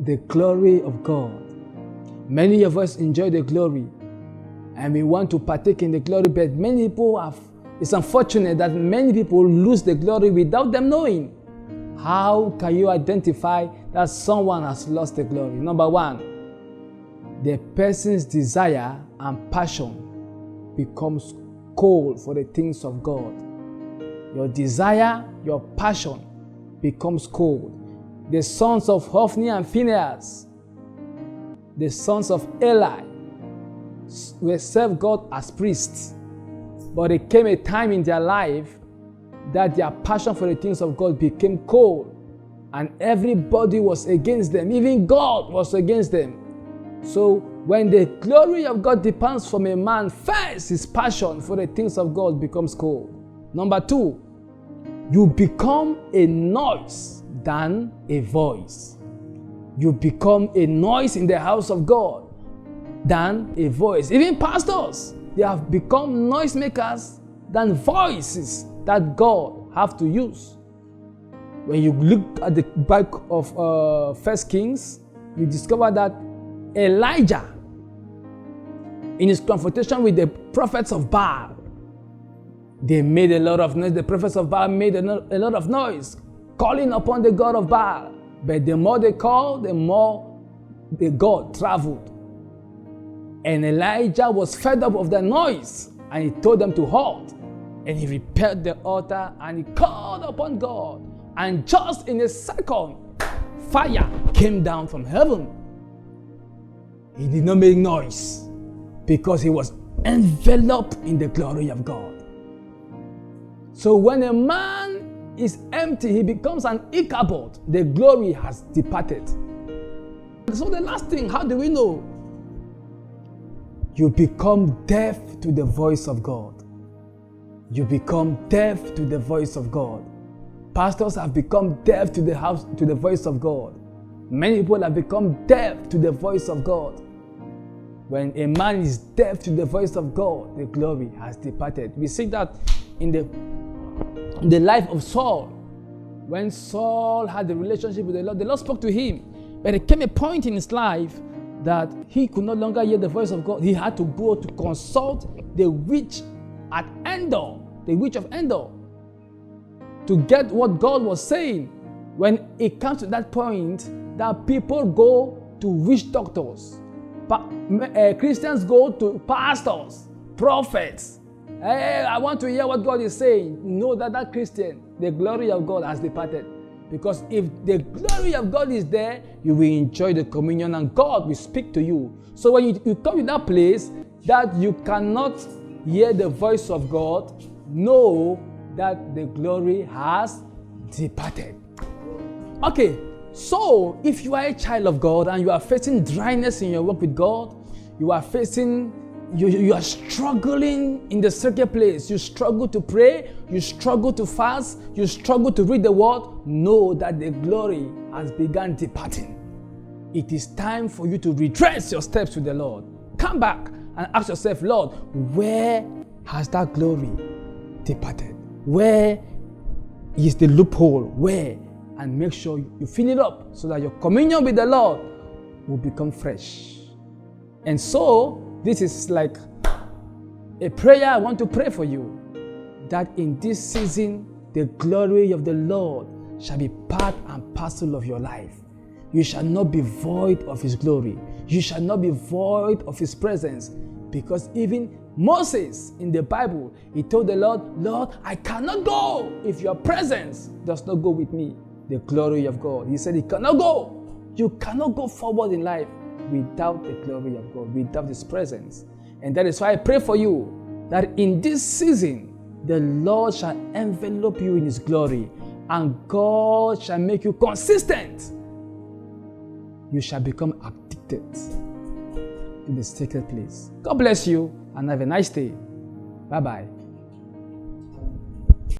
the glory of God. Many of us enjoy the glory and we want to partake in the glory, but many people it's unfortunate that many people lose the glory without them knowing. How can you identify that someone has lost the glory? Number one, the person's desire and passion becomes cold for the things of God. Your desire, your passion becomes cold. The sons of Hophni and Phinehas, the sons of Eli, were served God as priests. But there came a time in their life that their passion for the things of God became cold, and everybody was against them. Even God was against them. So when the glory of God departs from a man, first his passion for the things of God becomes cold. Number two, you become a noise than a voice. You become a noise in the house of God than a voice. Even pastors, they have become noisemakers than voices that God have to use. When you look at the back of 1 Kings, you discover that Elijah, in his confrontation with the prophets of Baal, they made a lot of noise. The prophets of Baal made a lot of noise, calling upon the God of Baal. But the more they called, the more the God traveled. And Elijah was fed up of the noise, and he told them to halt. And he repaired the altar, and he called upon God. And just in a second, fire came down from heaven. He did not make noise because he was enveloped in the glory of God. So when a man is empty, he becomes an Ichabod. The glory has departed. So the last thing, how do we know? You become deaf to the voice of God. You become deaf to the voice of God. Pastors have become deaf to the voice of God. Many people have become deaf to the voice of God. When a man is deaf to the voice of God, the glory has departed. We see that in the life of Saul. When Saul had a relationship with the Lord spoke to him. But there came a point in his life that he could no longer hear the voice of God. He had to go to consult the witch at Endor, the witch of Endor, to get what God was saying. When it comes to that point, that people go to witch doctors, Christians go to pastors, prophets. Hey, I want to hear what God is saying. Know that Christian, the glory of God has departed. Because if the glory of God is there, you will enjoy the communion and God will speak to you. So when you come to that place that you cannot hear the voice of God, know that the glory has departed. Okay, so if you are a child of God and you are facing dryness in your walk with God, you are struggling in the secret place, you struggle to pray, you struggle to fast, you struggle to read the word, know that the glory has begun departing. It is time for you to retrace your steps with the Lord. Come back and ask yourself, Lord, where has that glory departed? Where is the loophole? Where? And make sure you fill it up so that your communion with the Lord will become fresh. And so, this is like a prayer I want to pray for you, that in this season, the glory of the Lord shall be part and parcel of your life. You shall not be void of His glory. You shall not be void of His presence. Because even Moses in the Bible, he told the Lord, Lord, I cannot go if your presence does not go with me. The glory of God. He said he cannot go. You cannot go forward in life without the glory of God, without His presence. And that is why I pray for you that in this season, the Lord shall envelop you in His glory and God shall make you consistent. You shall become addicted to the sacred place. God bless you and have a nice day. Bye-bye.